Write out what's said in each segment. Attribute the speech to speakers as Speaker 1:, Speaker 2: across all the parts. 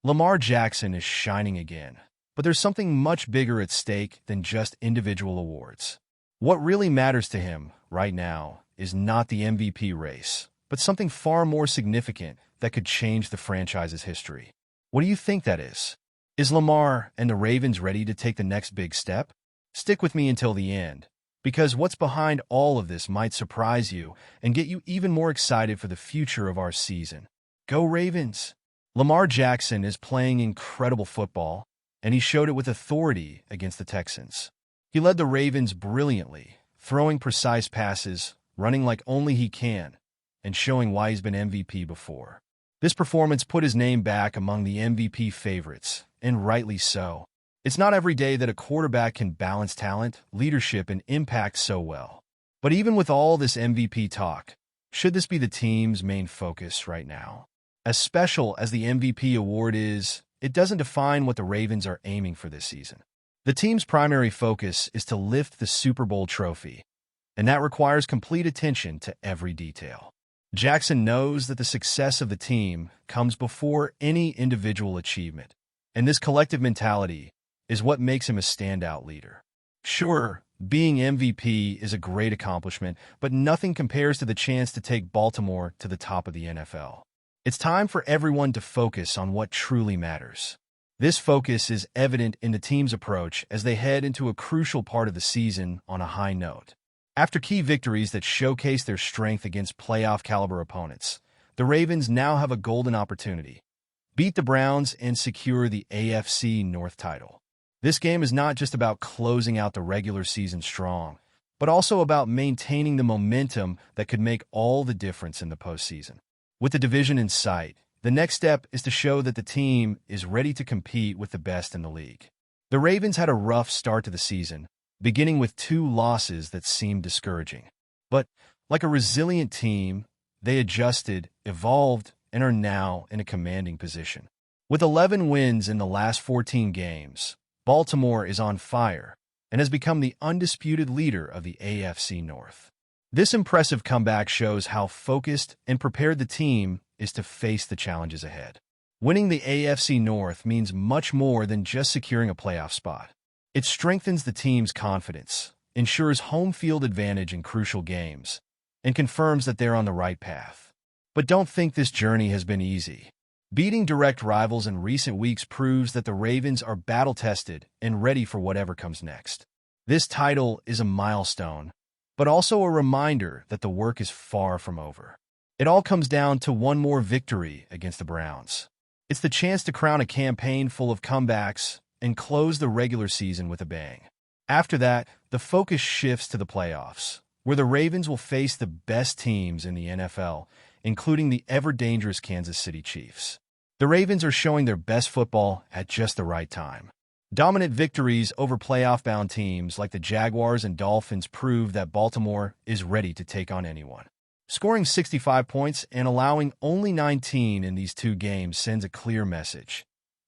Speaker 1: Lamar Jackson is shining again, but there's something much bigger at stake than just individual awards. What really matters to him right now is not the MVP race, but something far more significant that could change the franchise's history. What do you think that is? Is Lamar and the Ravens ready to take the next big step? Stick with me until the end, because what's behind all of this might surprise you and get you even more excited for the future of our season. Go Ravens! Lamar Jackson is playing incredible football, and he showed it with authority against the Texans. He led the Ravens brilliantly, throwing precise passes, running like only he can, and showing why he's been MVP before. This performance put his name back among the MVP favorites, and rightly so. It's not every day that a quarterback can balance talent, leadership, and impact so well. But even with all this MVP talk, should this be the team's main focus right now? As special as the MVP award is, it doesn't define what the Ravens are aiming for this season. The team's primary focus is to lift the Super Bowl trophy, and that requires complete attention to every detail. Jackson knows that the success of the team comes before any individual achievement, and this collective mentality is what makes him a standout leader. Sure, being MVP is a great accomplishment, but nothing compares to the chance to take Baltimore to the top of the NFL. It's time for everyone to focus on what truly matters. This focus is evident in the team's approach as they head into a crucial part of the season on a high note. After key victories that showcase their strength against playoff-caliber opponents, the Ravens now have a golden opportunity: beat the Browns and secure the AFC North title. This game is not just about closing out the regular season strong, but also about maintaining the momentum that could make all the difference in the postseason. With the division in sight, the next step is to show that the team is ready to compete with the best in the league. The Ravens had a rough start to the season, beginning with 2 losses that seemed discouraging. But like a resilient team, they adjusted, evolved, and are now in a commanding position. With 11 wins in the last 14 games, Baltimore is on fire and has become the undisputed leader of the AFC North. This impressive comeback shows how focused and prepared the team is to face the challenges ahead. Winning the AFC North means much more than just securing a playoff spot. It strengthens the team's confidence, ensures home field advantage in crucial games, and confirms that they're on the right path. But don't think this journey has been easy. Beating direct rivals in recent weeks proves that the Ravens are battle-tested and ready for whatever comes next. This title is a milestone, but also a reminder that the work is far from over. It all comes down to one more victory against the Browns. It's the chance to crown a campaign full of comebacks and close the regular season with a bang. After that, the focus shifts to the playoffs, where the Ravens will face the best teams in the NFL, including the ever-dangerous Kansas City Chiefs. The Ravens are showing their best football at just the right time. Dominant victories over playoff-bound teams like the Jaguars and Dolphins prove that Baltimore is ready to take on anyone. Scoring 65 points and allowing only 19 in these 2 games sends a clear message.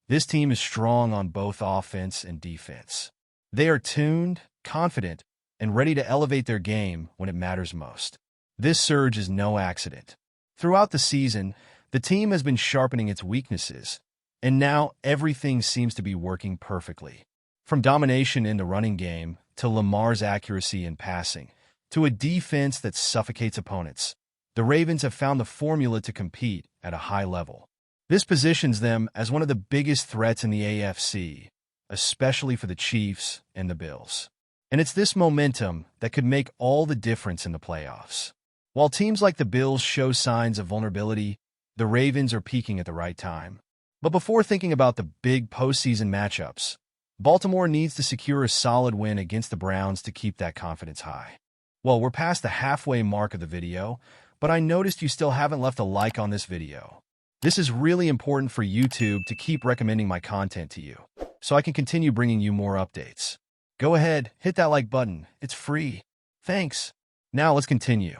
Speaker 1: This team is strong on both offense and defense. They are tuned, confident, and ready to elevate their game when it matters most. This surge is no accident. Throughout the season, the team has been sharpening its weaknesses, and now everything seems to be working perfectly. From domination in the running game to Lamar's accuracy in passing, to a defense that suffocates opponents, the Ravens have found the formula to compete at a high level. This positions them as one of the biggest threats in the AFC, especially for the Chiefs and the Bills. And it's this momentum that could make all the difference in the playoffs. While teams like the Bills show signs of vulnerability, the Ravens are peaking at the right time. But before thinking about the big postseason matchups, Baltimore needs to secure a solid win against the Browns to keep that confidence high. Well, we're past the halfway mark of the video, but I noticed you still haven't left a like on this video. This is really important for YouTube to keep recommending my content to you, so I can continue bringing you more updates. Go ahead, hit that like button. It's free. Thanks. Now let's continue.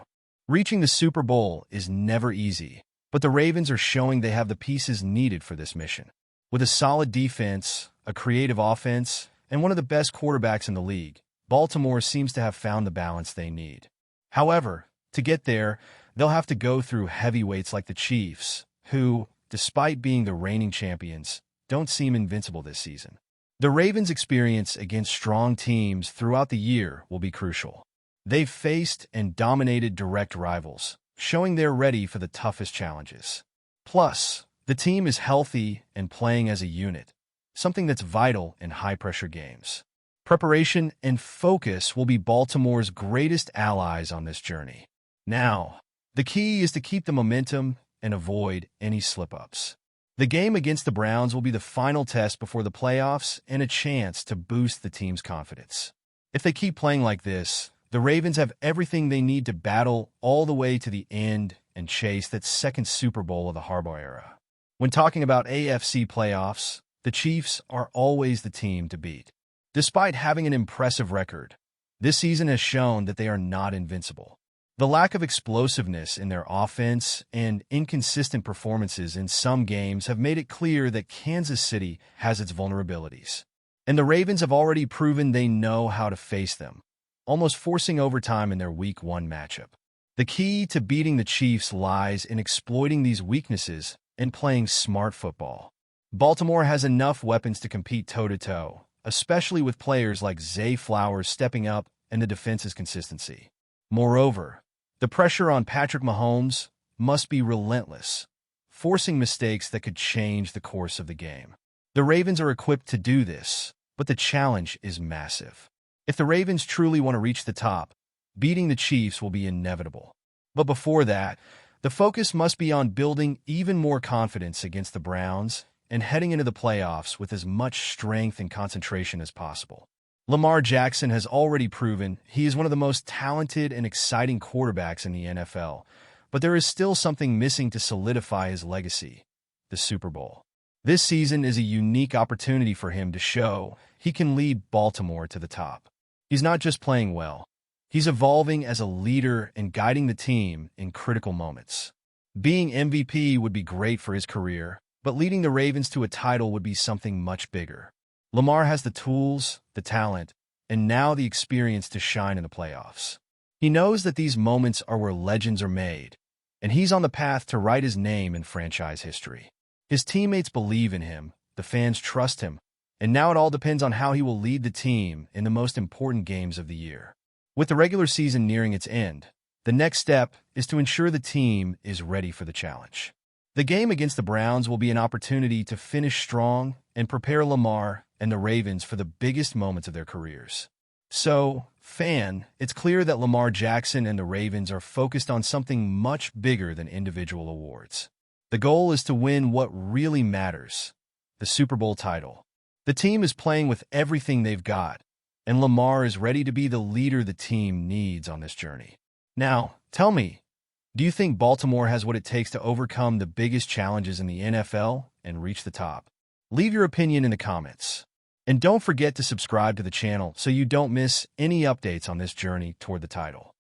Speaker 1: Reaching the Super Bowl is never easy, but the Ravens are showing they have the pieces needed for this mission. With a solid defense, a creative offense, and one of the best quarterbacks in the league, Baltimore seems to have found the balance they need. However, to get there, they'll have to go through heavyweights like the Chiefs, who, despite being the reigning champions, don't seem invincible this season. The Ravens' experience against strong teams throughout the year will be crucial. They've faced and dominated direct rivals, showing they're ready for the toughest challenges. Plus, the team is healthy and playing as a unit, something that's vital in high-pressure games. Preparation and focus will be Baltimore's greatest allies on this journey. Now, the key is to keep the momentum and avoid any slip-ups. The game against the Browns will be the final test before the playoffs and a chance to boost the team's confidence. If they keep playing like this, the Ravens have everything they need to battle all the way to the end and chase that second Super Bowl of the Harbaugh era. When talking about AFC playoffs, the Chiefs are always the team to beat. Despite having an impressive record, this season has shown that they are not invincible. The lack of explosiveness in their offense and inconsistent performances in some games have made it clear that Kansas City has its vulnerabilities. And the Ravens have already proven they know how to face them, almost forcing overtime in their Week 1 matchup. The key to beating the Chiefs lies in exploiting these weaknesses and playing smart football. Baltimore has enough weapons to compete toe-to-toe, especially with players like Zay Flowers stepping up and the defense's consistency. Moreover, the pressure on Patrick Mahomes must be relentless, forcing mistakes that could change the course of the game. The Ravens are equipped to do this, but the challenge is massive. If the Ravens truly want to reach the top, beating the Chiefs will be inevitable. But before that, the focus must be on building even more confidence against the Browns and heading into the playoffs with as much strength and concentration as possible. Lamar Jackson has already proven he is one of the most talented and exciting quarterbacks in the NFL, but there is still something missing to solidify his legacy: the Super Bowl. This season is a unique opportunity for him to show he can lead Baltimore to the top. He's not just playing well, he's evolving as a leader and guiding the team in critical moments. Being MVP would be great for his career, but leading the Ravens to a title would be something much bigger. Lamar has the tools, the talent, and now the experience to shine in the playoffs. He knows that these moments are where legends are made, and he's on the path to write his name in franchise history. His teammates believe in him, the fans trust him, and now it all depends on how he will lead the team in the most important games of the year. With the regular season nearing its end, the next step is to ensure the team is ready for the challenge. The game against the Browns will be an opportunity to finish strong and prepare Lamar and the Ravens for the biggest moments of their careers. So, it's clear that Lamar Jackson and the Ravens are focused on something much bigger than individual awards. The goal is to win what really matters: the Super Bowl title. The team is playing with everything they've got, and Lamar is ready to be the leader the team needs on this journey. Now, tell me, do you think Baltimore has what it takes to overcome the biggest challenges in the NFL and reach the top? Leave your opinion in the comments. And don't forget to subscribe to the channel so you don't miss any updates on this journey toward the title.